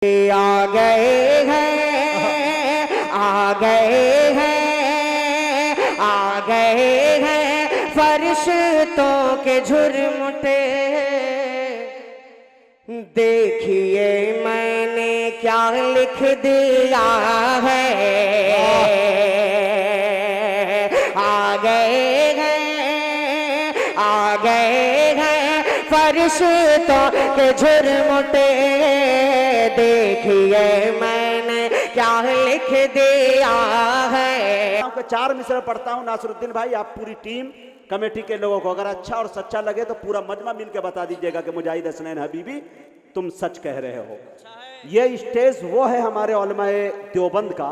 آ گئے ہیں آ گئے ہیں آ گئے ہیں فرشتوں کے جھرمٹے، دیکھیے میں نے کیا لکھ دیا ہے۔ آ گئے ہیں آ گئے ہیں فرشتوں کے جھرمٹے، دیکھیے میں نے کیا لکھ دیا ہے۔ چار مصرع پڑھتا ہوں ناصر الدین بھائی، آپ پوری ٹیم کمیٹی کے لوگوں کو اگر اچھا اور سچا لگے تو پورا مجمع مل کے بتا دیجئے گا کہ مجاہد حسنین حبیبی تم سچ کہہ رہے ہو۔ یہ اسٹیج وہ ہے ہمارے علماء دیوبند کا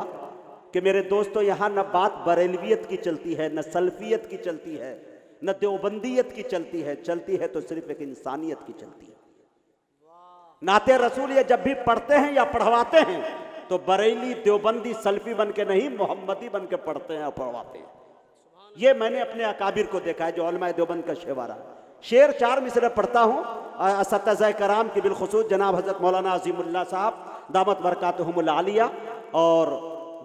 کہ میرے دوستو یہاں نہ بات بریلویت کی چلتی ہے، نہ سلفیت کی چلتی ہے، نہ دیوبندیت کی چلتی ہے، چلتی ہے تو صرف ایک انسانیت کی چلتی ہے۔ نعت رسول یہ جب بھی پڑھتے ہیں یا پڑھواتے ہیں تو بریلی دیوبندی سلفی بن کے نہیں، محمدی بن کے پڑھتے ہیں اور پڑھواتے ہیں۔ یہ میں نے اپنے اکابر کو دیکھا ہے جو علماء دیوبند کا شیوارہ۔ شعر چار مصرع پڑھتا ہوں اساتذہ کرام کی بالخصوص جناب حضرت مولانا عظیم اللہ صاحب دامت برکاتہم العالیہ اور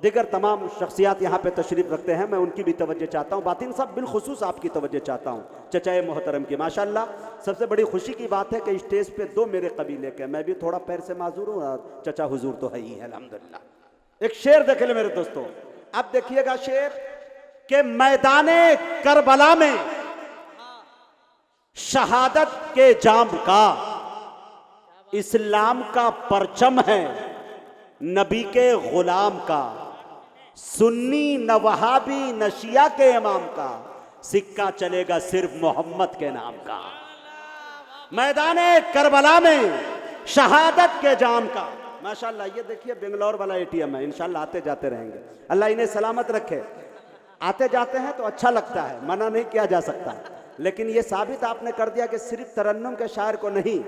دیگر تمام شخصیات یہاں پہ تشریف رکھتے ہیں، میں ان کی بھی توجہ چاہتا ہوں۔ باطن صاحب بالخصوص آپ کی توجہ چاہتا ہوں، چچائے محترم کی۔ ماشاءاللہ سب سے بڑی خوشی کی بات ہے کہ اسٹیج پہ دو میرے قبیلے کے، میں بھی تھوڑا پیر سے معذور ہوں اور چچا حضور تو ہے ہی ہے الحمدللہ۔ ایک شعر دیکھ لیں میرے دوستو، اب دیکھیے گا شعر کہ میدان کربلا میں شہادت کے جام کا اسلام کا پرچم ہے، نبی کے غلام کا، سنی نہ وہابی نہ شیعہ کے امام کا، سکہ چلے گا صرف محمد کے نام کا۔ میدان کربلا میں شہادت کے جام کا، ماشاءاللہ یہ دیکھیے بنگلور والا اے ٹی ایم ہے، انشاءاللہ آتے جاتے رہیں گے، اللہ انہیں سلامت رکھے۔ آتے جاتے ہیں تو اچھا لگتا ہے، منع نہیں کیا جا سکتا، لیکن یہ ثابت آپ نے کر دیا کہ صرف ترنم کے شاعر کو نہیں،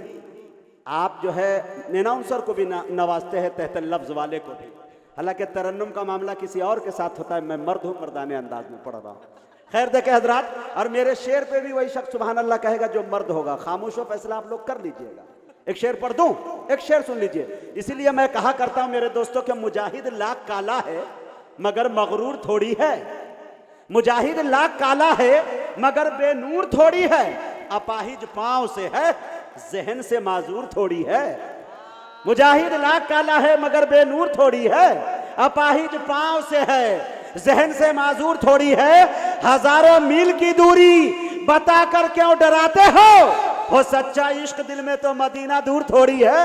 آپ جو ہے اناؤنسر کو بھی نوازتے ہیں، تحت لفظ والے کو بھی۔ حالانکہ ترنم کا معاملہ کسی اور کے ساتھ ہوتا ہے، میں مرد ہوں، مردانہ انداز میں پڑھ رہا ہوں۔ خیر دیکھیں حضرات، اور میرے شعر پہ بھی وہی شخص سبحان اللہ کہے گا جو مرد ہوگا، خاموش و فیصلہ آپ لوگ کر لیجئے گا۔ ایک شعر پڑھ دوں، ایک شعر سن لیجئے۔ اسی لیے میں کہا کرتا ہوں میرے دوستوں کہ مجاہد لاکھ کالا ہے مگر مغرور تھوڑی ہے، مجاہد لاکھ کالا ہے مگر بے نور تھوڑی ہے، اپاہج پاؤں سے ہے ذہن سے معذور تھوڑی ہے۔ مجاہد لاکھ کالا ہے مگر بے نور تھوڑی ہے، اپاہج پاؤں سے ہے ذہن سے معذور تھوڑی ہے، ہزاروں میل کی دوری بتا کر کیوں ڈراتے ہو سچا عشق دل میں تو مدینہ دور تھوڑی ہے۔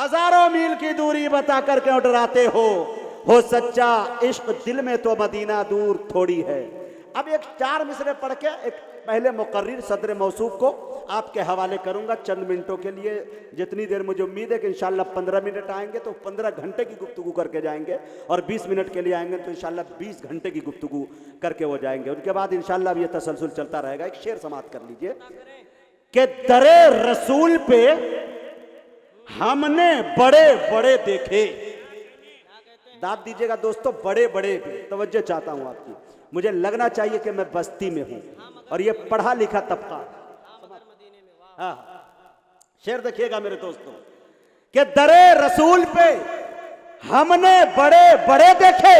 ہزاروں میل کی دوری بتا کر کیوں ڈراتے ہو سچا عشق دل میں تو مدینہ دور تھوڑی ہے۔ اب ایک چار مصرع پڑھ کے ایک پہلے مقرر صدر موصوف کو آپ کے حوالے کروں گا چند منٹوں کے لیے، جتنی دیر مجھے امید ہے کہ انشاءاللہ 15 منٹ آئیں گے تو 15 گھنٹے کی گفتگو کر کے جائیں گے، اور 20 منٹ کے لیے آئیں گے تو انشاءاللہ 20 گھنٹے کی گفتگو کر کے وہ جائیں گے۔ ان کے بعد انشاءاللہ اب یہ تسلسل چلتا رہے گا۔ ایک شعر سماعت کر لیجئے کہ در رسول پہ ہم نے بڑے بڑے دیکھے، داد دیجئے گا دوستو، بڑے بڑے، توجہ چاہتا ہوں آپ کی، مجھے لگنا چاہیے کہ میں بستی میں ہوں اور یہ پڑھا لکھا طبقہ۔ ہاں شعر دیکھیے گا میرے دوستو کہ در رسول پہ ہم نے بڑے بڑے دیکھے،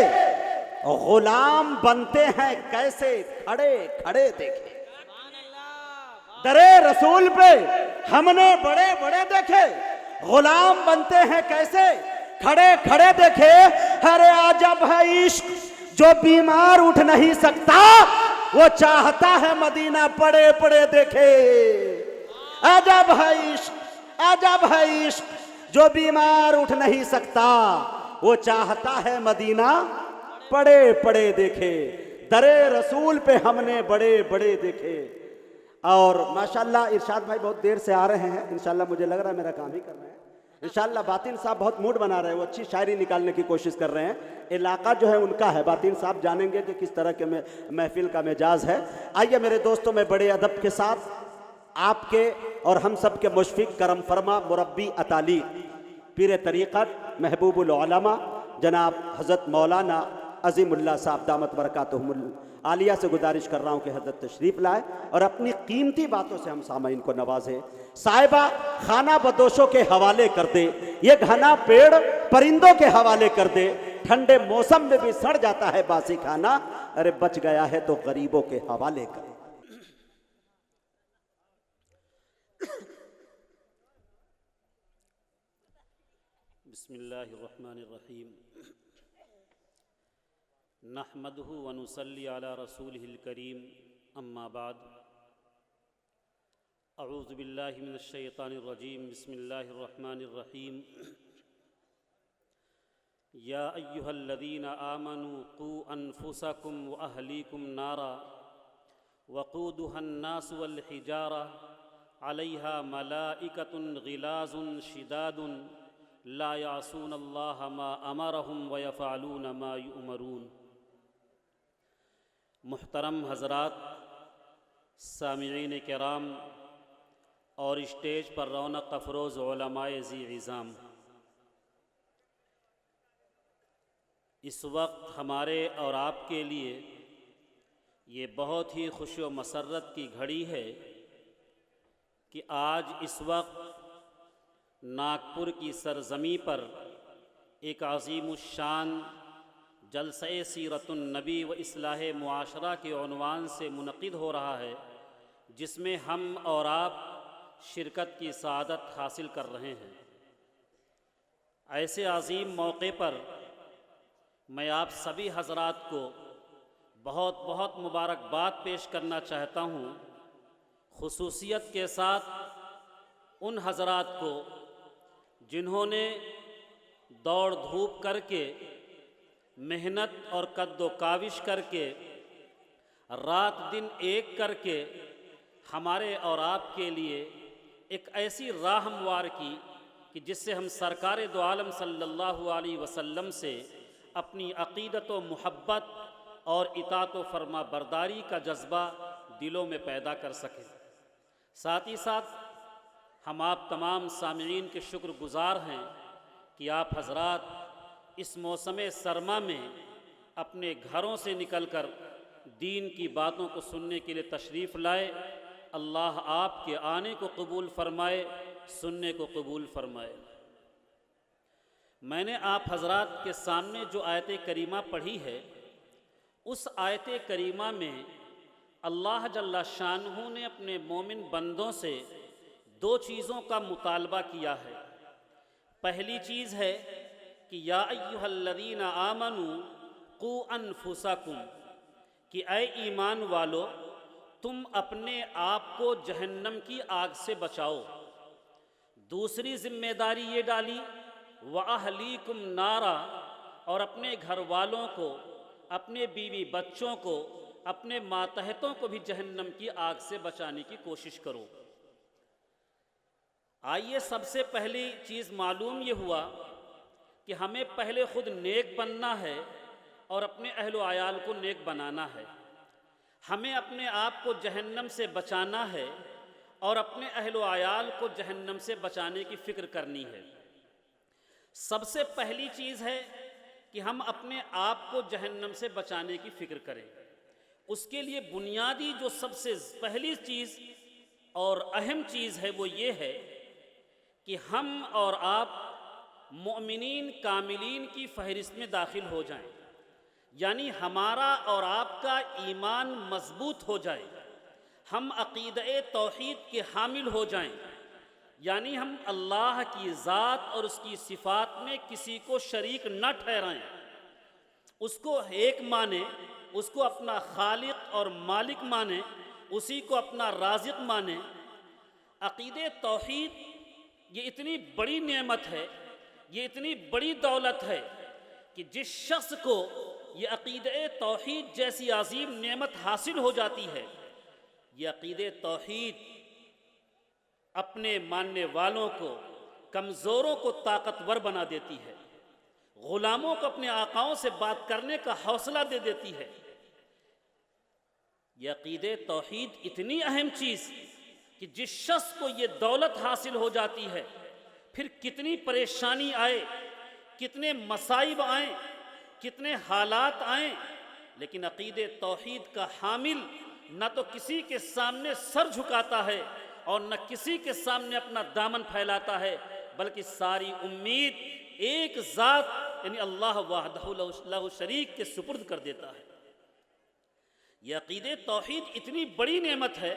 غلام بنتے ہیں کیسے کھڑے کھڑے دیکھے۔ در رسول پہ ہم نے بڑے بڑے دیکھے، غلام بنتے ہیں کیسے کھڑے کھڑے دیکھے، ارے عجب ہے عشق جو بیمار اٹھ نہیں سکتا، وہ چاہتا ہے مدینہ پڑے پڑے دیکھے۔ عجب ہے عشق عجب ہے عشق جو بیمار اٹھ نہیں سکتا، وہ چاہتا ہے مدینہ پڑے پڑے دیکھے۔ در رسول پہ ہم نے بڑے بڑے دیکھے۔ اور ماشاءاللہ ارشاد بھائی بہت دیر سے آ رہے ہیں، انشاءاللہ مجھے لگ رہا ہے میرا کام ہی کر رہے ہیں، انشاءاللہ باطن صاحب بہت موڈ بنا رہے ہیں، وہ اچھی شاعری نکالنے کی کوشش کر رہے ہیں۔ علاقہ جو ہے ان کا ہے، باطن صاحب جانیں گے کہ کس طرح کے محفل کا مزاج ہے۔ آئیے میرے دوستوں، میں بڑے ادب کے ساتھ آپ کے اور ہم سب کے مشفق کرم فرما مربی اتالیق پیر طریقت محبوب العلماء جناب حضرت مولانا عظیم اللہ صاحب دامت برکاتہم عالیہ سے گزارش کر رہا ہوں کہ حضرت تشریف لائے اور اپنی قیمتی باتوں سے ہم سامعین کو نوازیں۔ صاحبہ خانہ بدوشوں کے حوالے کر دے، یہ گھنا پیڑ پرندوں کے حوالے کر دے، ٹھنڈے موسم میں بھی سڑ جاتا ہے باسی کھانا، ارے بچ گیا ہے تو غریبوں کے حوالے کر۔ بسم اللہ الرحمن الرحیم، نحمدہ ونصلی علی رسولہ الکریم، اما بعد، اعوذ باللہ من الشیطان الرجیم، بسم اللہ الرحمن الرحیم۔ یا ایہا الذین آمنوا قوا انفسکم واہلیکم نارا وقودها الناس والحجارہ علیہا ملائکۃ غلاظ شداد لا یعصون اللہ ما امرہم ویفعلون ما یؤمرون۔ محترم حضرات، سامعین کرام اور اسٹیج پر رونق افروز علماء ذی عظام، اس وقت ہمارے اور آپ کے لیے یہ بہت ہی خوشی و مسرت کی گھڑی ہے کہ آج اس وقت ناگپور کی سرزمین پر ایک عظیم الشان جلسہ سیرت النبی و اصلاح معاشرہ کے عنوان سے منعقد ہو رہا ہے، جس میں ہم اور آپ شرکت کی سعادت حاصل کر رہے ہیں۔ ایسے عظیم موقع پر میں آپ سبھی حضرات کو بہت بہت مبارکباد پیش کرنا چاہتا ہوں، خصوصیت کے ساتھ ان حضرات کو جنہوں نے دوڑ دھوپ کر کے، محنت اور قد و کاوش کر کے، رات دن ایک کر کے ہمارے اور آپ کے لیے ایک ایسی راہ ہموار کی کہ جس سے ہم سرکار دو عالم صلی اللہ علیہ وسلم سے اپنی عقیدت و محبت اور اطاعت و فرما برداری کا جذبہ دلوں میں پیدا کر سکیں۔ ساتھ ہی ساتھ ہم آپ تمام سامعین کے شکر گزار ہیں کہ آپ حضرات اس موسم سرما میں اپنے گھروں سے نکل کر دین کی باتوں کو سننے کے لیے تشریف لائے۔ اللہ آپ کے آنے کو قبول فرمائے، سننے کو قبول فرمائے۔ میں نے آپ حضرات کے سامنے جو آیت کریمہ پڑھی ہے، اس آیت کریمہ میں اللہ جل شانہ نے اپنے مومن بندوں سے دو چیزوں کا مطالبہ کیا ہے۔ پہلی چیز ہے کہ یا ایہا الذین آمنوا قوا انفسکم، کہ اے ایمان والو تم اپنے آپ کو جہنم کی آگ سے بچاؤ۔ دوسری ذمہ داری یہ ڈالی وَأَهْلِيكُمْ نَارًا، اور اپنے گھر والوں کو، اپنے بیوی بچوں کو، اپنے ماتحتوں کو بھی جہنم کی آگ سے بچانے کی کوشش کرو۔ آئیے سب سے پہلی چیز معلوم یہ ہوا کہ ہمیں پہلے خود نیک بننا ہے اور اپنے اہل و عیال کو نیک بنانا ہے۔ ہمیں اپنے آپ کو جہنم سے بچانا ہے اور اپنے اہل و عیال کو جہنم سے بچانے کی فکر کرنی ہے۔ سب سے پہلی چیز ہے کہ ہم اپنے آپ کو جہنم سے بچانے کی فکر کریں۔ اس کے لیے بنیادی جو سب سے پہلی چیز اور اہم چیز ہے وہ یہ ہے کہ ہم اور آپ مؤمنین کاملین کی فہرست میں داخل ہو جائیں، یعنی ہمارا اور آپ کا ایمان مضبوط ہو جائے، ہم عقیدہ توحید کے حامل ہو جائیں، یعنی ہم اللہ کی ذات اور اس کی صفات میں کسی کو شریک نہ ٹھہرائیں، اس کو ایک مانیں، اس کو اپنا خالق اور مالک مانیں، اسی کو اپنا رازق مانیں۔ عقیدہ توحید یہ اتنی بڑی نعمت ہے، یہ اتنی بڑی دولت ہے کہ جس شخص کو یہ عقیدہ توحید جیسی عظیم نعمت حاصل ہو جاتی ہے، یہ عقیدہ توحید اپنے ماننے والوں کو، کمزوروں کو طاقتور بنا دیتی ہے، غلاموں کو اپنے آقاؤں سے بات کرنے کا حوصلہ دے دیتی ہے۔ یہ عقیدہ توحید اتنی اہم چیز کہ جس شخص کو یہ دولت حاصل ہو جاتی ہے، پھر کتنی پریشانی آئے، کتنے مصائب آئیں، کتنے حالات آئیں، لیکن عقید توحید کا حامل نہ تو کسی کے سامنے سر جھکاتا ہے اور نہ کسی کے سامنے اپنا دامن پھیلاتا ہے، بلکہ ساری امید ایک ذات یعنی اللہ وحدہ لا شریک کے سپرد کر دیتا ہے۔ یہ عقید توحید اتنی بڑی نعمت ہے،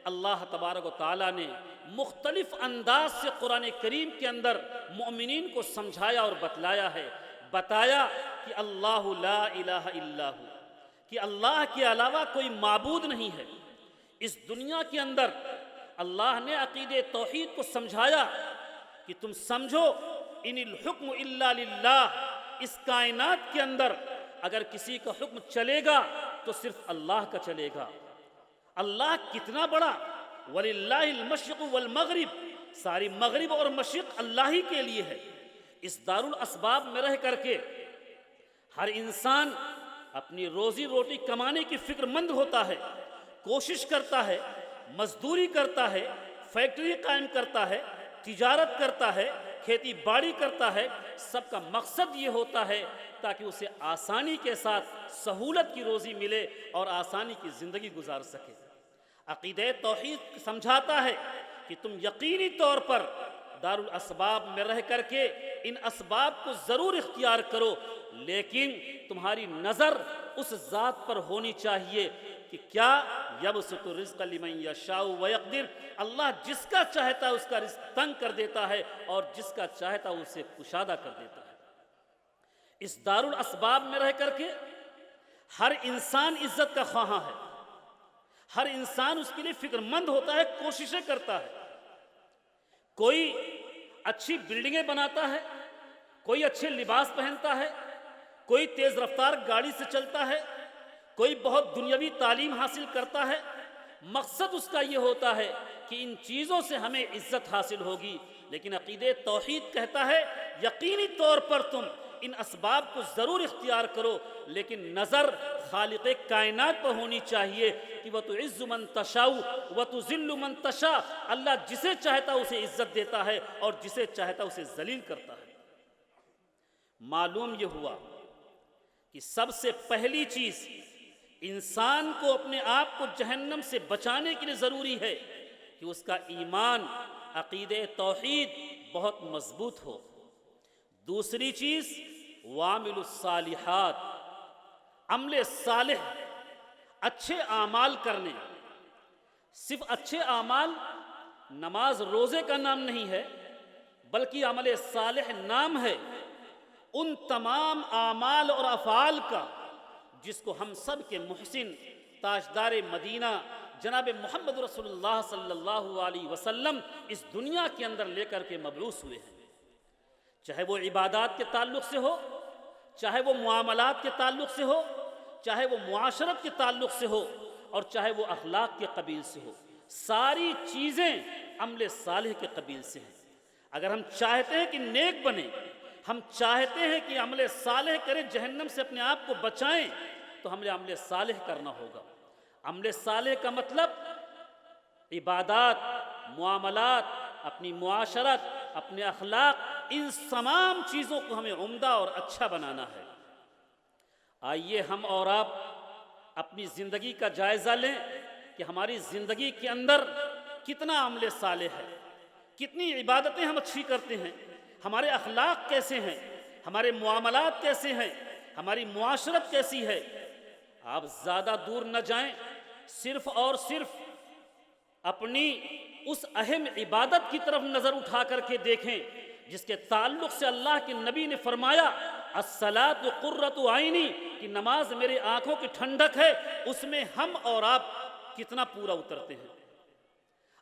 اللہ تبارک و تعالیٰ نے مختلف انداز سے قرآن کریم کے اندر مومنین کو سمجھایا اور بتلایا ہے، بتایا کہ اللہ لا الہ الا ہو، کہ اللہ کے علاوہ کوئی معبود نہیں ہے۔ اس دنیا کے اندر اللہ نے عقید توحید کو سمجھایا کہ تم سمجھو ان الحکم الا للہ، اس کائنات کے اندر اگر کسی کا حکم چلے گا تو صرف اللہ کا چلے گا۔ اللہ کتنا بڑا، وَلِلَّهِ الْمَشْرِقُ وَالْمَغْرِبُ، ساری مغرب اور مشرق اللہ ہی کے لیے ہے۔ اس دار الاسباب میں رہ کر کے ہر انسان اپنی روزی روٹی کمانے کی فکر مند ہوتا ہے، کوشش کرتا ہے، مزدوری کرتا ہے، فیکٹری قائم کرتا ہے، تجارت کرتا ہے، کھیتی باڑی کرتا ہے۔ سب کا مقصد یہ ہوتا ہے تاکہ اسے آسانی کے ساتھ سہولت کی روزی ملے اور آسانی کی زندگی گزار سکے۔ عقیدہ توحید سمجھاتا ہے کہ تم یقینی طور پر دار الاسباب میں رہ کر کے ان اسباب کو ضرور اختیار کرو، لیکن تمہاری نظر اس ذات پر ہونی چاہیے کہ کیا یبسط الرزق لمن یشاء ویقدر، اللہ جس کا چاہتا ہے اس کا رزق تنگ کر دیتا ہے اور جس کا چاہتا ہے اسے کشادہ کر دیتا ہے۔ اس دار الاسباب میں رہ کر کے ہر انسان عزت کا خواہاں ہے، ہر انسان اس کے لیے فکر مند ہوتا ہے، کوششیں کرتا ہے۔ کوئی اچھی بلڈنگیں بناتا ہے، کوئی اچھے لباس پہنتا ہے، کوئی تیز رفتار گاڑی سے چلتا ہے، کوئی بہت دنیاوی تعلیم حاصل کرتا ہے۔ مقصد اس کا یہ ہوتا ہے کہ ان چیزوں سے ہمیں عزت حاصل ہوگی، لیکن عقید توحید کہتا ہے یقینی طور پر تم ان اسباب کو ضرور اختیار کرو، لیکن نظر خالق کائنات پر ہونی چاہیے کہ وَتُعِزُّ مَن تَشَاءُ وَتُذِلُّ مَن تَشَاءُ، اللہ جسے چاہتا اسے عزت دیتا ہے اور جسے چاہتا اسے ذلیل کرتا ہے۔ معلوم یہ ہوا کہ سب سے پہلی چیز انسان کو اپنے آپ کو جہنم سے بچانے کے لیے ضروری ہے کہ اس کا ایمان عقید توحید بہت مضبوط ہو۔ دوسری چیز وعامل الصالحات، عمل صالح، اچھے اعمال کرنے۔ صرف اچھے اعمال نماز روزے کا نام نہیں ہے، بلکہ عمل صالح نام ہے ان تمام اعمال اور افعال کا جس کو ہم سب کے محسن تاجدار مدینہ جناب محمد رسول اللہ صلی اللہ علیہ وسلم اس دنیا کے اندر لے کر کے مبعوث ہوئے ہیں، چاہے وہ عبادات کے تعلق سے ہو، چاہے وہ معاملات کے تعلق سے ہو، چاہے وہ معاشرت کے تعلق سے ہو، اور چاہے وہ اخلاق کے قبیل سے ہو۔ ساری چیزیں عمل صالح کے قبیل سے ہیں۔ اگر ہم چاہتے ہیں کہ نیک بنیں، ہم چاہتے ہیں کہ عمل صالح کریں، جہنم سے اپنے آپ کو بچائیں، تو ہمیں عمل صالح کرنا ہوگا۔ عمل صالح کا مطلب عبادات، معاملات، اپنی معاشرت، اپنے اخلاق، ان تمام چیزوں کو ہمیں عمدہ اور اچھا بنانا ہے۔ آئیے ہم اور آپ اپنی زندگی کا جائزہ لیں کہ ہماری زندگی کے اندر کتنا عمل صالح ہے، کتنی عبادتیں ہم اچھی کرتے ہیں، ہمارے اخلاق کیسے ہیں، ہمارے معاملات کیسے ہیں، ہماری معاشرت کیسی ہے۔ آپ زیادہ دور نہ جائیں، صرف اور صرف اپنی اس اہم عبادت کی طرف نظر اٹھا کر کے دیکھیں جس کے تعلق سے اللہ کے نبی نے فرمایا الصلاۃ قرۃ عینی، کہ نماز میرے آنکھوں کی ٹھنڈک ہے۔ اس میں ہم اور آپ کتنا پورا اترتے ہیں۔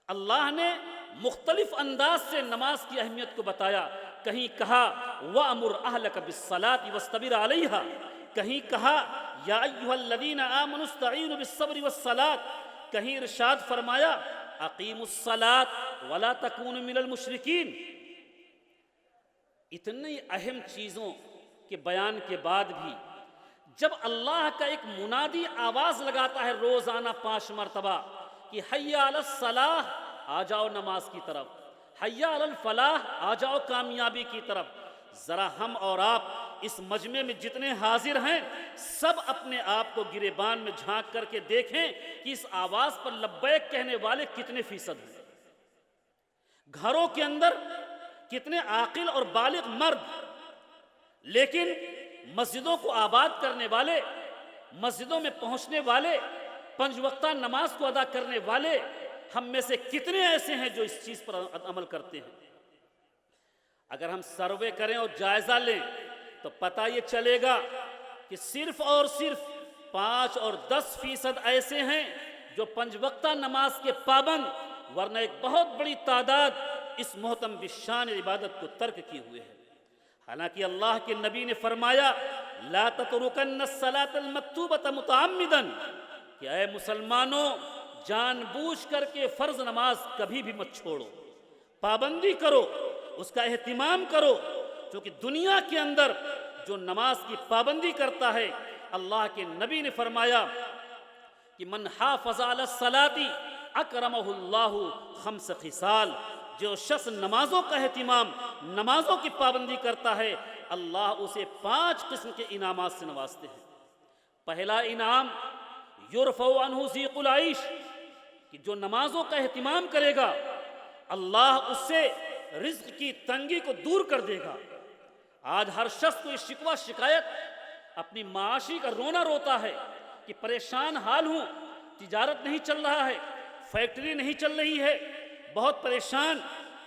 اللہ نے مختلف انداز سے نماز کی اہمیت کو بتایا۔ کہیں کہا وَأْمُرْ أَهْلَكَ بِالصَّلَاةِ وَاسْتَبِرْ عَلَيْهَا، کہیں کہا یا ایھا الذین آمنوا استعینوا بالصبر والصلاۃ، کہیں ارشاد فرمایا اقیموا الصلاۃ ولا تکونوا من المشرکین۔ اتنی اہم چیزوں کے بیان کے بعد بھی جب اللہ کا ایک منادی آواز لگاتا ہے روزانہ 5 مرتبہ کہ حی علی الصلاۃ، آ جاؤ نماز کی طرف، حی علی الفلاح، آ جاؤ کامیابی کی طرف، ذرا ہم اور آپ اس مجمع میں جتنے حاضر ہیں سب اپنے آپ کو گریبان میں جھانک کر کے دیکھیں کہ اس آواز پر لبیک کہنے والے کتنے فیصد ہیں۔ گھروں کے اندر کتنے عاقل اور بالغ مرد، لیکن مسجدوں کو آباد کرنے والے، مسجدوں میں پہنچنے والے، 5 وقتہ نماز کو ادا کرنے والے ہم میں سے کتنے ایسے ہیں جو اس چیز پر عمل کرتے ہیں؟ اگر ہم سروے کریں اور جائزہ لیں تو پتہ یہ چلے گا کہ صرف اور صرف 5 اور 10% ایسے ہیں جو 5 وقتہ نماز کے پابند، ورنہ ایک بہت بڑی تعداد اس محتم بالشان عبادت کو ترک کیے ہوئے ہے۔ حالانکہ اللہ کے نبی نے فرمایا لا تترکن الصلاۃ المکتوبۃ متعمدا، کہ اے مسلمانوں جان بوجھ کر کے فرض نماز کبھی بھی مت چھوڑو، پابندی کرو، اس کا اہتمام کرو، کیونکہ دنیا کے اندر جو نماز کی پابندی کرتا ہے، اللہ کے نبی نے فرمایا کہ من حافظ علی الصلاۃ اکرمہ اللہ 5 خصال، جو شخص نمازوں کا اہتمام، نمازوں کی پابندی کرتا ہے، اللہ اسے 5 قسم کے انعامات سے نوازتے ہیں۔ پہلا انعام یرفع عنہ ضیق العیش، کہ جو نمازوں کا اہتمام کرے گا اللہ اس سے رزق کی تنگی کو دور کر دے گا۔ آج ہر شخص کو یہ شکوہ شکایت اپنی معاشی کا رونا روتا ہے کہ پریشان حال ہوں، تجارت نہیں چل رہا ہے، فیکٹری نہیں چل رہی ہے، بہت پریشان۔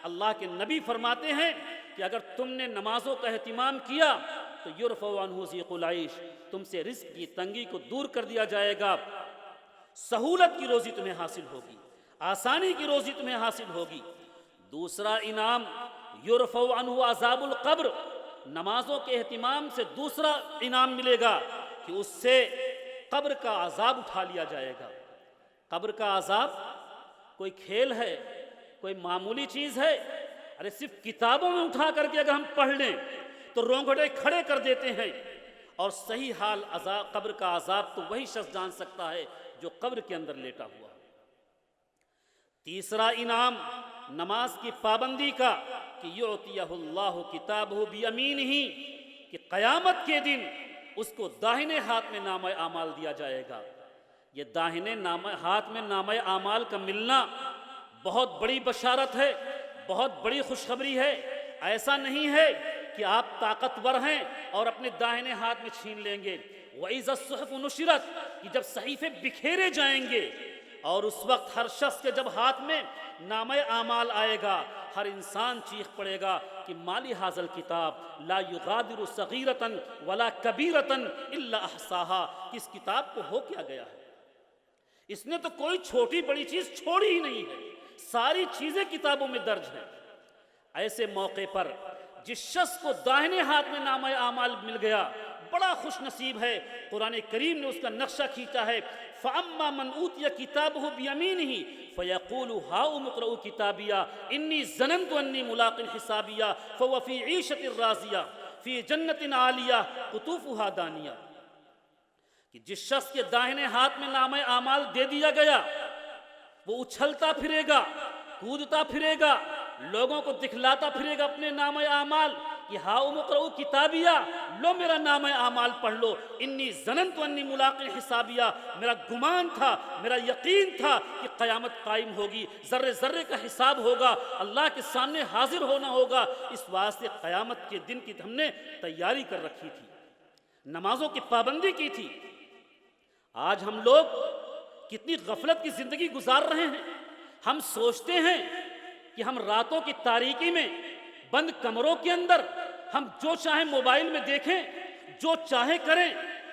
اللہ کے نبی فرماتے ہیں کہ اگر تم نے نمازوں کا اہتمام کیا تو یرفع عنہ ضیق العیش، تم سے رزق کی تنگی کو دور کر دیا جائے گا، سہولت کی روزی تمہیں حاصل ہوگی، آسانی کی روزی تمہیں حاصل ہوگی۔ دوسرا انعام یرفع عنہ عذاب القبر، نمازوں کے اہتمام سے دوسرا انعام ملے گا کہ اس سے قبر کا عذاب اٹھا لیا جائے گا۔ قبر کا عذاب کوئی کھیل ہے، کوئی معمولی چیز ہے؟ ارے صرف کتابوں میں اٹھا کر کے اگر ہم پڑھ لیں تو رونگٹے کھڑے کر دیتے ہیں، اور صحیح حال قبر کا عذاب تو وہی شخص جان سکتا ہے جو قبر کے اندر لیٹا ہوا۔ تیسرا انعام نماز کی پابندی کا کہ یعطیہ اللہ کتابہ بیمینہ، کہ قیامت کے دن اس کو داہنے ہاتھ میں نامہ اعمال دیا جائے گا۔ یہ داہنے ہاتھ میں نامہ اعمال کا ملنا بہت بڑی بشارت ہے، بہت بڑی خوشخبری ہے۔ ایسا نہیں ہے کہ آپ طاقتور ہیں اور اپنے داہنے ہاتھ میں چھین لیں گے۔ وَإِذَا الصُّحُفُ نُشِرَتْ، کہ جب صحیفے بکھیرے جائیں گے اور اس وقت ہر شخص کے جب ہاتھ میں نامہ اعمال آئے گا، ہر انسان چیخ پڑے گا کہ مالی ھذا الکتاب لا یغادر صغیرۃ ولا کبیرۃ الا احصاها، کہ اس کتاب کو ہو کیا گیا ہے، اس نے تو کوئی چھوٹی بڑی چیز چھوڑی ہی نہیں ہے، ساری چیزیں کتابوں میں درج ہیں۔ ایسے موقع پر جس شخص کو داہنے ہاتھ میں نامہ اعمال مل گیا بڑا خوش نصیب ہے۔ قرآن کریم نے اس کا نقشہ کھینچا ہے، فَأَمَّا مَنْ أُوتِيَ كِتَابَهُ بِيَمِينِهِ فَيَقُولُ هَاؤُمُ اقْرَءُوا كِتَابِيَهْ إِنِّي ظَنَنْتُ أَنِّي مُلَاقٍ حِسَابِيَهْ فَهُوَ فِي عِيشَةٍ رَاضِيَةٍ فِي جَنَّةٍ عَالِيَةٍ قُطُوفُهَا دَانِيَةٌ، کہ جس شخص کے داہنے ہاتھ میں نامہ اعمال دے دیا گیا وہ اچھلتا پھرے گا، کودتا پھرے گا، لوگوں کو دکھلاتا پھرے گا اپنے نامہ اعمال کہ ہاؤم اقرؤوا کتابیہ، لو میرا نامہ اعمال پڑھ لو، انی ظننت انی ملاق حسابیہ، میرا گمان تھا، میرا یقین تھا کہ قیامت قائم ہوگی، ذرے ذرے کا حساب ہوگا، اللہ کے سامنے حاضر ہونا ہوگا، اس واسطے قیامت کے دن کی ہم نے تیاری کر رکھی تھی، نمازوں کی پابندی کی تھی۔ آج ہم لوگ کتنی غفلت کی زندگی گزار رہے ہیں۔ ہم سوچتے ہیں کہ ہم راتوں کی تاریکی میں بند کمروں کے اندر ہم جو چاہیں موبائل میں دیکھیں، جو چاہیں کریں،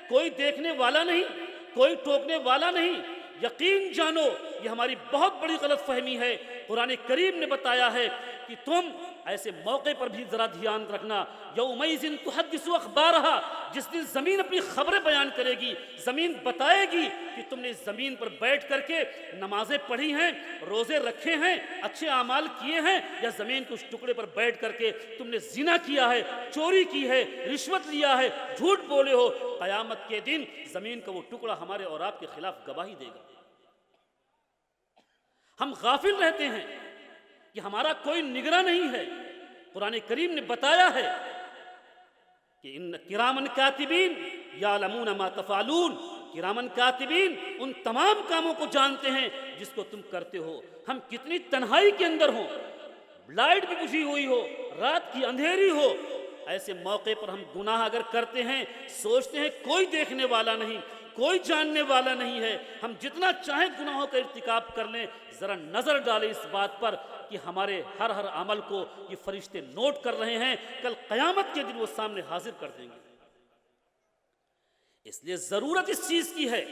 کوئی دیکھنے والا نہیں، کوئی ٹوکنے والا نہیں۔ یقین جانو یہ ہماری بہت بڑی غلط فہمی ہے۔ قرآن کریم نے بتایا ہے کہ تم ایسے موقع پر بھی ذرا دھیان رکھنا، یومئذ تحدث اخبارہا، جس دن زمین اپنی خبریں بیان کرے گی، زمین بتائے گی کہ تم نے اس زمین پر بیٹھ کر کے نمازیں پڑھی ہیں، روزے رکھے ہیں، اچھے اعمال کیے ہیں، یا زمین کے اس ٹکڑے پر بیٹھ کر کے تم نے زنا کیا ہے، چوری کی ہے، رشوت لیا ہے، جھوٹ بولے ہو۔ قیامت کے دن زمین کا وہ ٹکڑا ہمارے اور آپ کے خلاف گواہی دے گا۔ ہم غافل رہتے ہیں کہ ہمارا کوئی نگراں نہیں ہے۔ قرآن کریم نے بتایا ہے کہ ان کرامن کاتبین یعلمون ما تفعلون، کرامن کاتبین ان تمام کاموں کو جانتے ہیں جس کو تم کرتے ہو. ہم کتنی تنہائی کے اندر ہوں، لائٹ بھی بجھی ہوئی ہو، رات کی اندھیری ہو، ایسے موقع پر ہم گناہ اگر کرتے ہیں سوچتے ہیں کوئی دیکھنے والا نہیں، کوئی جاننے والا نہیں ہے، ہم جتنا چاہیں گناہوں کا ارتکاب کر لیں، ذرا نظر ڈالیں اس بات پر کہ ہمارے ہر عمل کو یہ فرشتے نوٹ کر رہے ہیں، کل قیامت کے دن وہ سامنے حاضر کر دیں گے. اس لیے ضرورت اس چیز کی ہے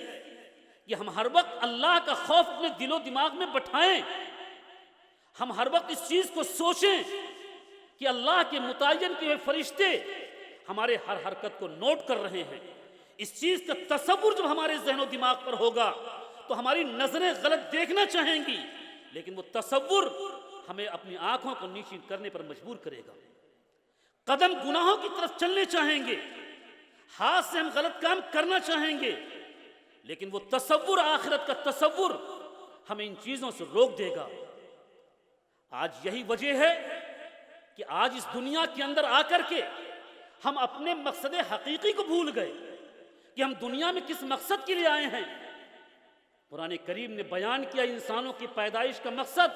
کہ ہم ہر وقت اللہ کا خوف اپنے دل و دماغ میں بٹھائیں. ہم ہر وقت اس چیز کو سوچیں کہ اللہ کے متعین کیے ہوئے فرشتے ہمارے ہر حرکت کو نوٹ کر رہے ہیں. اس چیز کا تصور جب ہمارے ذہن و دماغ پر ہوگا تو ہماری نظریں غلط دیکھنا چاہیں گی، لیکن وہ تصور ہمیں اپنی آنکھوں کو نیچی کرنے پر مجبور کرے گا. قدم گناہوں کی طرف چلنے چاہیں گے، ہاتھ سے ہم غلط کام کرنا چاہیں گے، لیکن وہ تصور، آخرت کا تصور ہمیں ان چیزوں سے روک دے گا. آج یہی وجہ ہے کہ آج اس دنیا کے اندر آ کر کے ہم اپنے مقصد حقیقی کو بھول گئے کہ ہم دنیا میں کس مقصد کے لیے آئے ہیں. قرآن کریم نے بیان کیا انسانوں کی پیدائش کا مقصد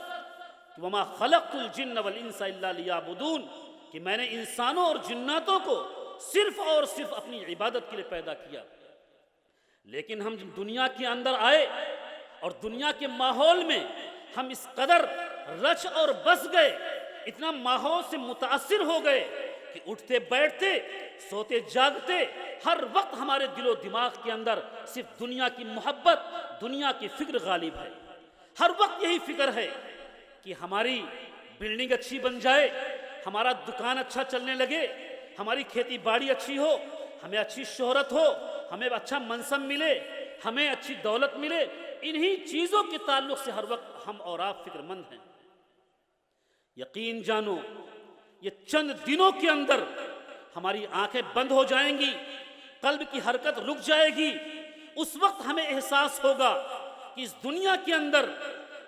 کہ وما خلقت الجن والانس الا لیعبدون، کہ میں نے انسانوں اور جناتوں کو صرف اور صرف اپنی عبادت کے لیے پیدا کیا. لیکن ہم جب دنیا کے اندر آئے اور دنیا کے ماحول میں ہم اس قدر رچ اور بس گئے، اتنا ماحول سے متاثر ہو گئے کہ اٹھتے بیٹھتے سوتے جاگتے ہر وقت ہمارے دل و دماغ کے اندر صرف دنیا کی محبت، دنیا کی فکر غالب ہے. ہر وقت یہی فکر ہے کہ ہماری بلڈنگ اچھی بن جائے، ہمارا دکان اچھا چلنے لگے، ہماری کھیتی باڑی اچھی ہو، ہمیں اچھی شہرت ہو، ہمیں اچھا منصب ملے، ہمیں اچھی دولت ملے. انہی چیزوں کے تعلق سے ہر وقت ہم اور آپ فکر مند ہیں. یقین جانو یہ چند دنوں کے اندر ہماری آنکھیں بند ہو جائیں گی، قلب کی حرکت رک جائے گی. اس وقت ہمیں احساس ہوگا کہ اس دنیا کے اندر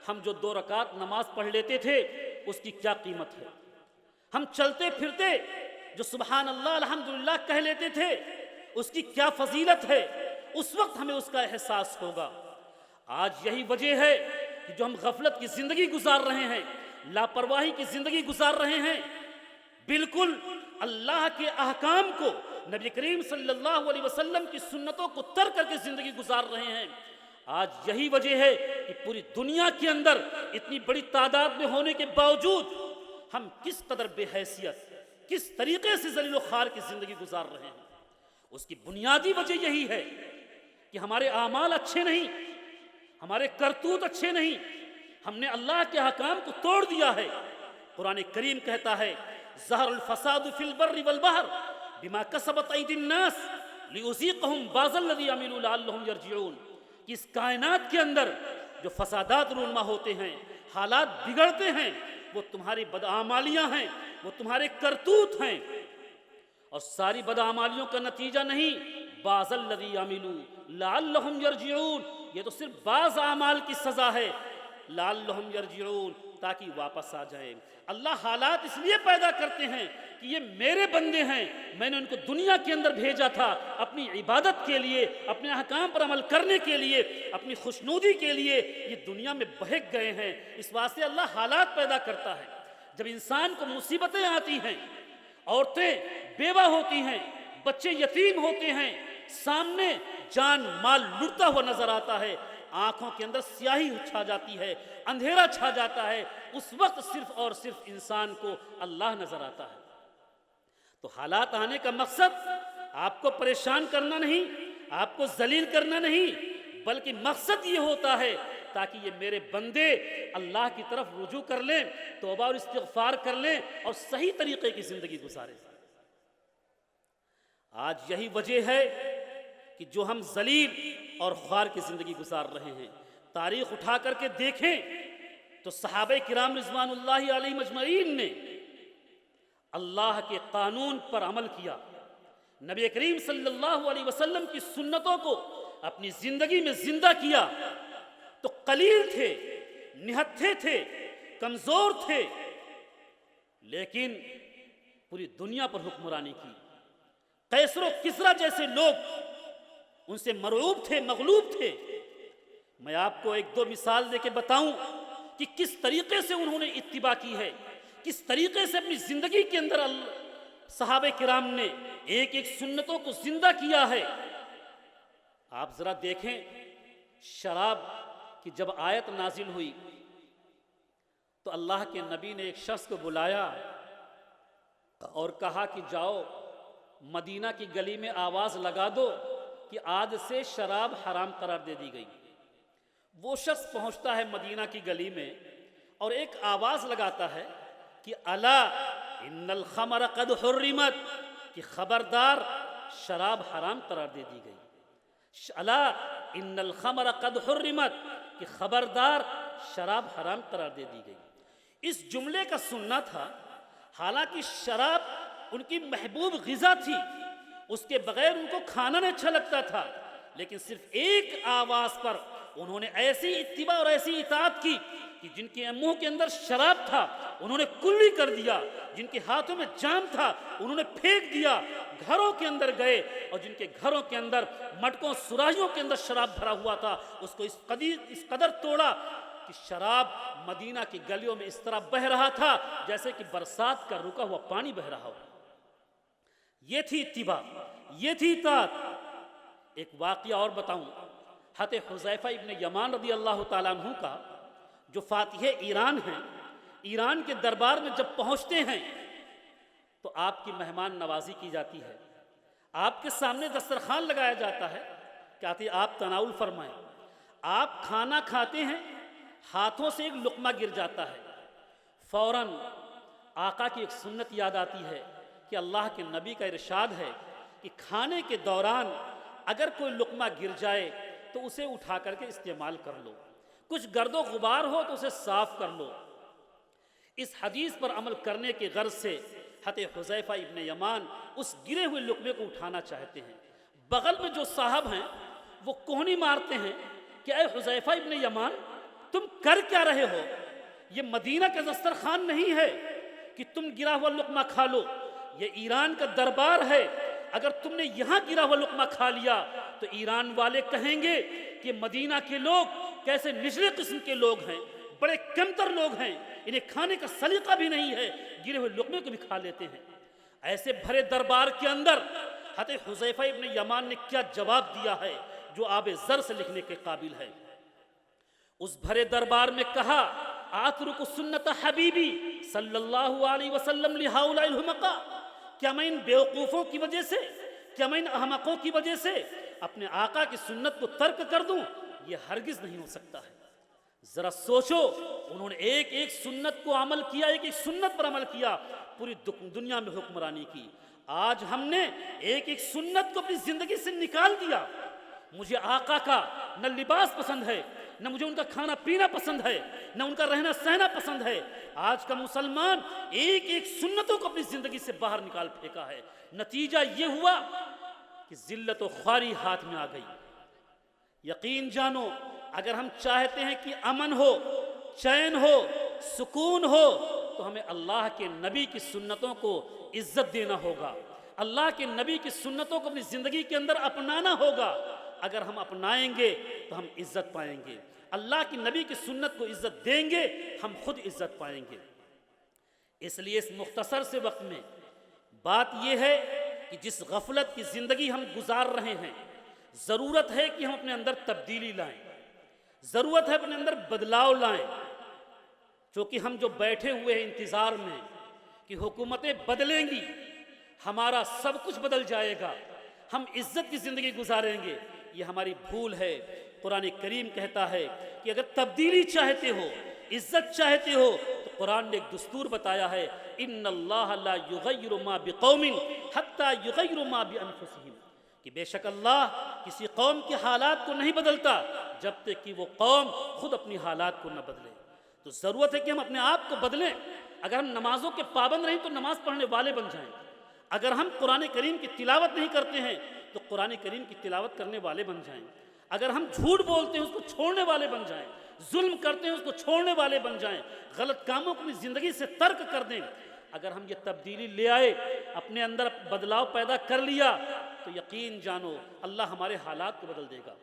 ہم جو 2 رکعت نماز پڑھ لیتے تھے اس کی کیا قیمت ہے. ہم چلتے پھرتے جو سبحان اللہ الحمدللہ کہہ لیتے تھے اس کی کیا فضیلت ہے. اس وقت ہمیں اس کا احساس ہوگا. آج یہی وجہ ہے کہ جو ہم غفلت کی زندگی گزار رہے ہیں، لاپرواہی کی زندگی گزار رہے ہیں، بالکل اللہ کے احکام کو، نبی کریم صلی اللہ علیہ وسلم کی سنتوں کو ترک کر کے زندگی گزار رہے ہیں. آج یہی وجہ ہے کہ پوری دنیا کے اندر اتنی بڑی تعداد میں ہونے کے باوجود ہم کس قدر بے حیثیت، کس طریقے سے ذلیل و خوار کی زندگی گزار رہے ہیں. اس کی بنیادی وجہ یہی ہے کہ ہمارے اعمال اچھے نہیں، ہمارے کرتوت اچھے نہیں، ہم نے اللہ کے احکام کو توڑ دیا ہے. قرآن کریم کہتا ہے ظہر الفساد فی البر والبحر بما کسبت ایدی الناس لیذیقہم بعض الذی عملوا لعلہم یرجعون، کہ اس کائنات کے اندر جو فسادات رونما ہوتے ہیں، حالات بگڑتے ہیں، وہ تمہاری بدعمالیاں ہیں، وہ تمہارے کرتوت ہیں. اور ساری بدعمالیوں کا نتیجہ نہیں بعض الذی عملوا لعلہم یرجعون، یہ تو صرف بعض اعمال کی سزا ہے، لعلہم یرجعون، تاکہ واپس آ جائیں. اللہ حالات اس لیے پیدا کرتے ہیں کہ یہ میرے بندے ہیں، میں نے ان کو دنیا کے اندر بھیجا تھا اپنی عبادت کے لیے، اپنے احکام پر عمل کرنے کے لیے، اپنی خوشنودی کے لیے. یہ دنیا میں بہک گئے ہیں، اس واسطے اللہ حالات پیدا کرتا ہے. جب انسان کو مصیبتیں آتی ہیں، عورتیں بیوہ ہوتی ہیں، بچے یتیم ہوتے ہیں، سامنے جان مال لٹتا ہوا نظر آتا ہے، آنکھوں کے اندر سیاہی چھا جاتی ہے، اندھیرا چھا جاتا ہے، اس وقت صرف اور صرف انسان کو اللہ نظر آتا ہے. تو حالات آنے کا مقصد آپ کو پریشان کرنا نہیں، آپ کو ذلیل کرنا نہیں، بلکہ مقصد یہ ہوتا ہے تاکہ یہ میرے بندے اللہ کی طرف رجوع کر لیں، توبہ اور استغفار کر لیں اور صحیح طریقے کی زندگی گزاریں. آج یہی وجہ ہے کہ جو ہم ذلیل اور خوار کی زندگی گزار رہے ہیں. تاریخ اٹھا کر کے دیکھیں تو صحابہ کرام رضوان اللہ علیہ مجمعین نے اللہ کے قانون پر عمل کیا، نبی کریم صلی اللہ علیہ وسلم کی سنتوں کو اپنی زندگی میں زندہ کیا. تو قلیل تھے، نہتھے تھے، کمزور تھے، لیکن پوری دنیا پر حکمرانی کی، قیصر و کسریٰ جیسے لوگ ان سے مرعوب تھے، مغلوب تھے۔ میں آپ کو ایک دو مثال دے کے بتاؤں کہ کس طریقے سے انہوں نے اتباع کی ہے، کس طریقے سے اپنی زندگی کے اندر صحابہ کرام نے ایک ایک سنتوں کو زندہ کیا ہے۔ آپ ذرا دیکھیں، شراب کی جب آیت نازل ہوئی تو اللہ کے نبی نے ایک شخص کو بلایا اور کہا کہ جاؤ مدینہ کی گلی میں آواز لگا دو کہ آج سے شراب حرام قرار دے دی گئی۔ وہ شخص پہنچتا ہے مدینہ کی گلی میں اور ایک آواز لگاتا ہے کہ الا ان الخمر قد حرمت، کہ خبردار شراب حرام قرار دے دی گئی۔ الا ان الخمر قد حرمت، کہ خبردار شراب حرام قرار دے دی گئی۔ اس جملے کا سننا تھا، حالانکہ شراب ان کی محبوب غذا تھی، اس کے بغیر ان کو کھانا نہیں اچھا لگتا تھا، لیکن صرف ایک آواز پر انہوں نے ایسی اتباع اور ایسی اطاعت کی کہ جن کے منہ کے اندر شراب تھا انہوں نے کلی کر دیا، جن کے ہاتھوں میں جام تھا انہوں نے پھینک دیا، گھروں کے اندر گئے اور جن کے گھروں کے اندر مٹکوں سراہیوں کے اندر شراب بھرا ہوا تھا اس کو اس قدر توڑا کہ شراب مدینہ کی گلیوں میں اس طرح بہ رہا تھا جیسے کہ برسات کا رکا ہوا پانی بہ رہا ہو۔ یہ تھی اتباع، یہ تھی اطاعت۔ ایک واقعہ اور بتاؤں، حضرت حذیفہ ابن یمان رضی اللہ تعالیٰ عنہ کا، جو فاتح ایران ہیں، ایران کے دربار میں جب پہنچتے ہیں تو آپ کی مہمان نوازی کی جاتی ہے، آپ کے سامنے دسترخوان لگایا جاتا ہے، کہتے ہیں آپ تناول فرمائیں۔ آپ کھانا کھاتے ہیں، ہاتھوں سے ایک لقمہ گر جاتا ہے، فوراً آقا کی ایک سنت یاد آتی ہے کہ اللہ کے نبی کا ارشاد ہے کہ کھانے کے دوران اگر کوئی لقمہ گر جائے تو اسے اٹھا کر کے استعمال کر لو، کچھ گرد و غبار ہو تو اسے صاف کر لو۔ اس حدیث پر عمل کرنے کے غرض سے حضرت حذیفہ ابن یمان اس گرے ہوئے لقمے کو اٹھانا چاہتے ہیں۔ بغل میں جو صاحب ہیں وہ کوہنی مارتے ہیں کہ اے حذیفہ ابن یمان، تم کر کیا رہے ہو؟ یہ مدینہ کا دسترخوان نہیں ہے کہ تم گرا ہوا لقمہ کھا لو، یہ ایران کا دربار ہے، اگر تم نے یہاں گرا ہوا لقمہ کھا لیا تو ایران والے کہیں گے کہ مدینہ کے لوگ کیسے نچلے قسم کے لوگ ہیں، بڑے کمتر لوگ ہیں، انہیں کھانے کا سلیقہ بھی نہیں ہے، گرے ہوئے لقمے کو بھی کھا لیتے ہیں۔ ایسے بھرے دربار کے اندر حضرت حذیفہ ابن یمان نے کیا جواب دیا ہے جو آب زر سے لکھنے کے قابل ہے۔ اس بھرے دربار میں کہا آترک سنت حبیبی صلی اللہ علیہ وسلم لہؤلاء الحمقاء، کیا میں ان بیوقوفوں کی وجہ سے، کیا میں ان احمقوں کی وجہ سے اپنے آقا کی سنت کو ترک کر دوں؟ یہ ہرگز نہیں ہو سکتا ہے۔ ذرا سوچو، انہوں نے ایک ایک سنت کو عمل کیا، ایک ایک سنت پر عمل کیا، پوری دنیا میں حکمرانی کی۔ آج ہم نے ایک ایک سنت کو اپنی زندگی سے نکال دیا۔ مجھے آقا کا نہ لباس پسند ہے، نہ مجھے ان کا کھانا پینا پسند ہے، نہ ان کا رہنا سہنا پسند ہے۔ آج کا مسلمان ایک ایک سنتوں کو اپنی زندگی سے باہر نکال پھینکا ہے۔ نتیجہ یہ ہوا کہ ذلت و خواری ہاتھ میں آ گئی۔ یقین جانو، اگر ہم چاہتے ہیں کہ امن ہو، چین ہو، سکون ہو، تو ہمیں اللہ کے نبی کی سنتوں کو عزت دینا ہوگا، اللہ کے نبی کی سنتوں کو اپنی زندگی کے اندر اپنانا ہوگا۔ اگر ہم اپنائیں گے تو ہم عزت پائیں گے، اللہ کی نبی کی سنت کو عزت دیں گے، ہم خود عزت پائیں گے۔ اس لیے اس مختصر سے وقت میں بات یہ ہے کہ جس غفلت کی زندگی ہم گزار رہے ہیں، ضرورت ہے کہ ہم اپنے اندر تبدیلی لائیں، ضرورت ہے اپنے اندر بدلاؤ لائیں، چونکہ ہم جو بیٹھے ہوئے ہیں انتظار میں کہ حکومتیں بدلیں گی، ہمارا سب کچھ بدل جائے گا، ہم عزت کی زندگی گزاریں گے، یہ ہماری بھول ہے۔ قرآن کریم کہتا ہے کہ اگر تبدیلی چاہتے ہو، عزت چاہتے ہو، تو قرآن نے ایک دستور بتایا ہے، ان اللہ لا یغیر ما بقوم حتی یغیر ما بانفسہم، کہ بے شک اللہ کسی قوم کے حالات کو نہیں بدلتا جب تک کہ وہ قوم خود اپنی حالات کو نہ بدلے۔ تو ضرورت ہے کہ ہم اپنے آپ کو بدلیں۔ اگر ہم نمازوں کے پابند رہیں تو نماز پڑھنے والے بن جائیں، اگر ہم قرآن کریم کی تلاوت نہیں کرتے ہیں تو قرآن کریم کی تلاوت کرنے والے بن جائیں، اگر ہم جھوٹ بولتے ہیں اس کو چھوڑنے والے بن جائیں، ظلم کرتے ہیں اس کو چھوڑنے والے بن جائیں، غلط کاموں کو اپنی زندگی سے ترک کر دیں۔ اگر ہم یہ تبدیلی لے آئے، اپنے اندر بدلاؤ پیدا کر لیا تو یقین جانو اللہ ہمارے حالات کو بدل دے گا۔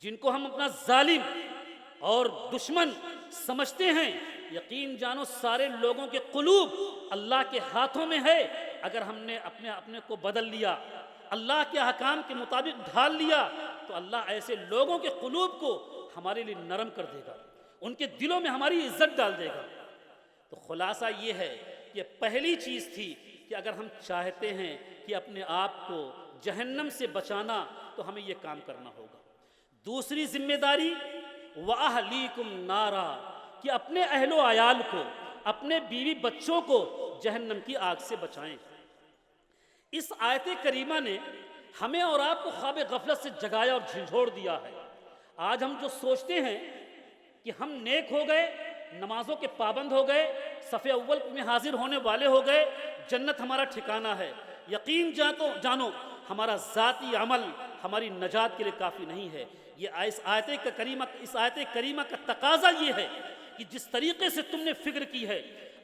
جن کو ہم اپنا ظالم اور دشمن سمجھتے ہیں، یقین جانو سارے لوگوں کے قلوب اللہ کے ہاتھوں میں ہے۔ اگر ہم نے اپنے کو بدل لیا، اللہ کے احکام کے مطابق ڈھال لیا، تو اللہ ایسے لوگوں کے قلوب کو ہمارے لیے نرم کر دے گا، ان کے دلوں میں ہماری عزت ڈال دے گا۔ تو خلاصہ یہ ہے کہ پہلی چیز تھی کہ اگر ہم چاہتے ہیں کہ اپنے آپ کو جہنم سے بچانا تو ہمیں یہ کام کرنا ہوگا۔ دوسری ذمہ داری وَأَهْلِيكُمْ نَارًا، کہ اپنے اہل و عیال کو، اپنے بیوی بچوں کو جہنم کی آگ سے بچائیں۔ اس آیت کریمہ نے ہمیں اور آپ کو خواب غفلت سے جگایا اور جھنجھوڑ دیا ہے۔ آج ہم جو سوچتے ہیں کہ ہم نیک ہو گئے، نمازوں کے پابند ہو گئے، صف اول میں حاضر ہونے والے ہو گئے، جنت ہمارا ٹھکانہ ہے، یقین جانو ہمارا ذاتی عمل ہماری نجات کے لیے کافی نہیں ہے۔ اس آیت کریمہ کا تقاضا یہ ہے کہ جس طریقے سے تم نے فکر کی ہے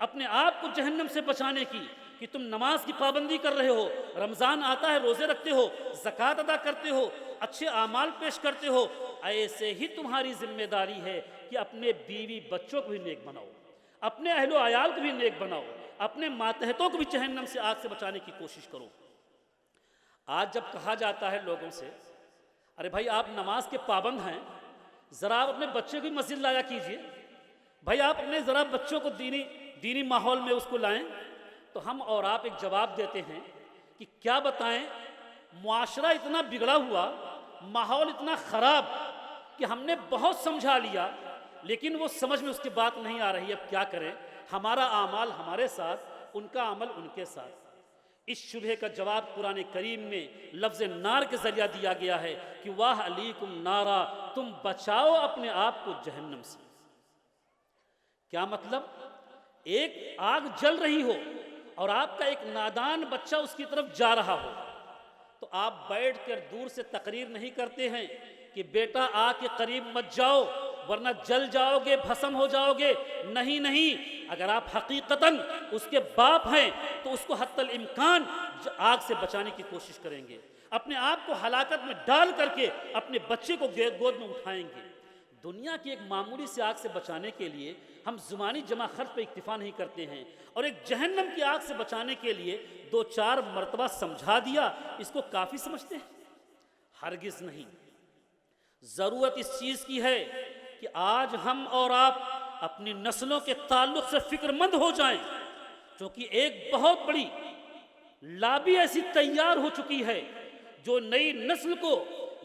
اپنے آپ کو جہنم سے بچانے کی، کہ تم نماز کی پابندی کر رہے ہو، رمضان آتا ہے روزے رکھتے ہو، زکوٰۃ ادا کرتے ہو، اچھے اعمال پیش کرتے ہو، ایسے ہی تمہاری ذمہ داری ہے کہ اپنے بیوی بچوں کو بھی نیک بناؤ، اپنے اہل و عیال کو بھی نیک بناؤ، اپنے ماتحتوں کو بھی جہنم سے آگ سے بچانے کی کوشش کرو۔ آج جب کہا جاتا ہے لوگوں سے ارے بھائی آپ نماز کے پابند ہیں، ذرا آپ اپنے بچے کو مسجد لایا کیجئے، بھائی آپ اپنے ذرا بچوں کو دینی ماحول میں اس کو لائیں، تو ہم اور آپ ایک جواب دیتے ہیں کہ کیا بتائیں، معاشرہ اتنا بگڑا ہوا، ماحول اتنا خراب کہ ہم نے بہت سمجھا لیا لیکن وہ سمجھ میں اس کی بات نہیں آ رہی، اب کیا کریں، ہمارا اعمال ہمارے ساتھ، ان کا عمل ان کے ساتھ۔ اس شبہ کا جواب قرآن کریم میں لفظ نار کے ذریعہ دیا گیا ہے کہ واہ علیکم نارا، تم بچاؤ اپنے آپ کو جہنم سے۔ کیا مطلب؟ ایک آگ جل رہی ہو اور آپ کا ایک نادان بچہ اس کی طرف جا رہا ہو تو آپ بیٹھ کر دور سے تقریر نہیں کرتے ہیں کہ بیٹا آگ کے قریب مت جاؤ ورنہ جل جاؤ گے، بھسم ہو جاؤ گے۔ نہیں، اگر آپ حقیقتاً اس کے باپ ہیں تو اس کو حتی الامکان آگ سے بچانے کی کوشش کریں گے، اپنے آپ کو ہلاکت میں ڈال کر کے اپنے بچے کو گود میں اٹھائیں گے۔ دنیا کی ایک معمولی سے آگ سے بچانے کے لیے ہم زمانی جمع خرچ پہ اکتفا نہیں کرتے ہیں، اور ایک جہنم کی آگ سے بچانے کے لیے 2-4 مرتبہ سمجھا دیا اس کو کافی سمجھتے ہیں؟ ہرگز نہیں۔ ضرورت اس چیز کی ہے کہ آج ہم اور آپ اپنی نسلوں کے تعلق سے فکر مند ہو جائیں، کیونکہ ایک بہت بڑی لابی ایسی تیار ہو چکی ہے جو نئی نسل کو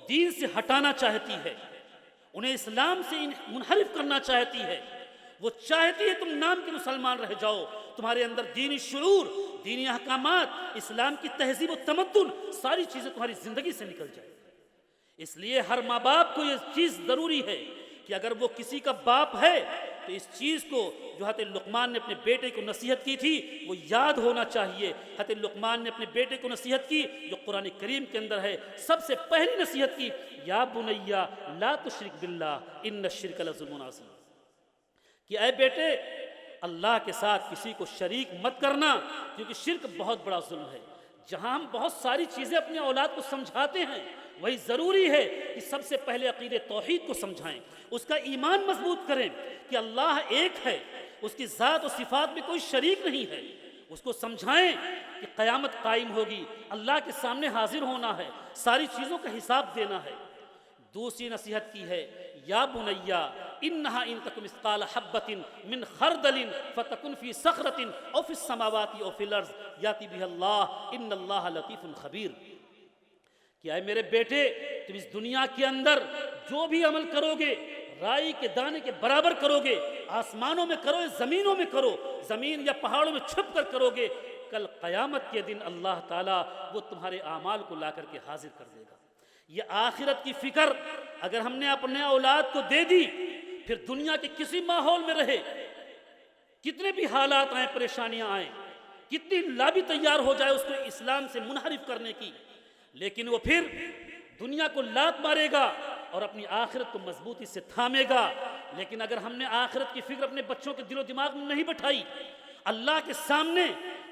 دین سے ہٹانا چاہتی ہے، انہیں اسلام سے منحرف کرنا چاہتی ہے۔ وہ چاہتی ہے تم نام کے مسلمان رہ جاؤ، تمہارے اندر دینی شعور، دینی احکامات، اسلام کی تہذیب و تمدن، ساری چیزیں تمہاری زندگی سے نکل جائیں۔ اس لیے ہر ماں باپ کو یہ چیز ضروری ہے کہ اگر وہ کسی کا باپ ہے تو اس چیز کو جو حضرت لقمان نے اپنے بیٹے کو نصیحت کی تھی وہ یاد ہونا چاہیے۔ حضرت لقمان نے اپنے بیٹے کو نصیحت کی جو قرآن کریم کے اندر ہے، سب سے پہلی نصیحت کی یا بنیا لا تشرک باللہ ان الشرک لظلم عظیم، کہ اے بیٹے اللہ کے ساتھ کسی کو شریک مت کرنا، کیونکہ شرک بہت بڑا ظلم ہے۔ جہاں ہم بہت ساری چیزیں اپنے اولاد کو سمجھاتے ہیں، وہی ضروری ہے کہ سب سے پہلے عقید توحید کو سمجھائیں، اس کا ایمان مضبوط کریں کہ اللہ ایک ہے، اس کی ذات و صفات میں کوئی شریک نہیں ہے، اس کو سمجھائیں کہ قیامت قائم ہوگی، اللہ کے سامنے حاضر ہونا ہے، ساری چیزوں کا حساب دینا ہے۔ دوسری نصیحت کی ہے یا بنیا انہا ان تک مثقال حبۃ من خردل فتکن فی صخرۃ او فی السماوات او فی الارض یاتی بہ اللہ ان اللہ لطیف خبیر، کہ اے میرے بیٹے تم اس دنیا کے اندر جو بھی عمل کرو گے رائی کے دانے کے برابر کرو گے، آسمانوں میں کرو زمینوں میں کرو، زمین یا پہاڑوں میں چھپ کر کرو گے، کل قیامت کے دن اللہ تعالیٰ وہ تمہارے اعمال کو لا کر کے حاضر کر دے گا۔ یہ آخرت کی فکر اگر ہم نے اپنے اولاد کو دے دی، پھر دنیا کے کسی ماحول میں رہے، کتنے بھی حالات آئیں، پریشانیاں آئیں، کتنی لابی تیار ہو جائے اس کو اسلام سے منحرف کرنے کی، لیکن وہ پھر دنیا کو لات مارے گا اور اپنی آخرت کو مضبوطی سے تھامے گا۔ لیکن اگر ہم نے آخرت کی فکر اپنے بچوں کے دل و دماغ میں نہیں بٹھائی، اللہ کے سامنے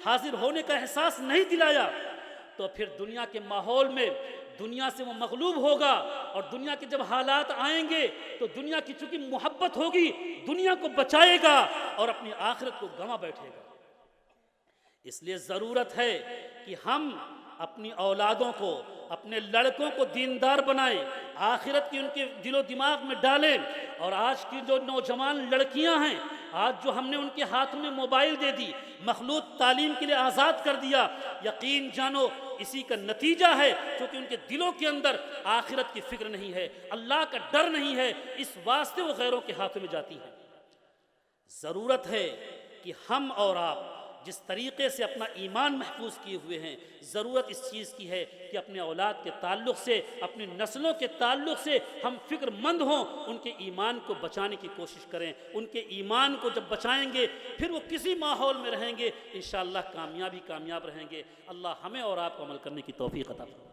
حاضر ہونے کا احساس نہیں دلایا تو پھر دنیا کے ماحول میں دنیا سے وہ مغلوب ہوگا، اور دنیا کے جب حالات آئیں گے تو دنیا کی چونکہ محبت ہوگی دنیا کو بچائے گا اور اپنی آخرت کو گنوا بیٹھے گا۔ اس لیے ضرورت ہے کہ ہم اپنی اولادوں کو، اپنے لڑکوں کو دیندار بنائیں، آخرت کی ان کے دل و دماغ میں ڈالیں۔ اور آج کی جو نوجوان لڑکیاں ہیں، آج جو ہم نے ان کے ہاتھ میں موبائل دے دی، مخلوط تعلیم کے لیے آزاد کر دیا، یقین جانو اسی کا نتیجہ ہے کیونکہ ان کے دلوں کے اندر آخرت کی فکر نہیں ہے، اللہ کا ڈر نہیں ہے، اس واسطے وہ غیروں کے ہاتھوں میں جاتی ہیں۔ ضرورت ہے کہ ہم اور آپ جس طریقے سے اپنا ایمان محفوظ کیے ہوئے ہیں، ضرورت اس چیز کی ہے کہ اپنے اولاد کے تعلق سے، اپنی نسلوں کے تعلق سے ہم فکر مند ہوں، ان کے ایمان کو بچانے کی کوشش کریں۔ ان کے ایمان کو جب بچائیں گے پھر وہ کسی ماحول میں رہیں گے انشاءاللہ کامیاب رہیں گے۔ اللہ ہمیں اور آپ کو عمل کرنے کی توفیق عطا فرمائے۔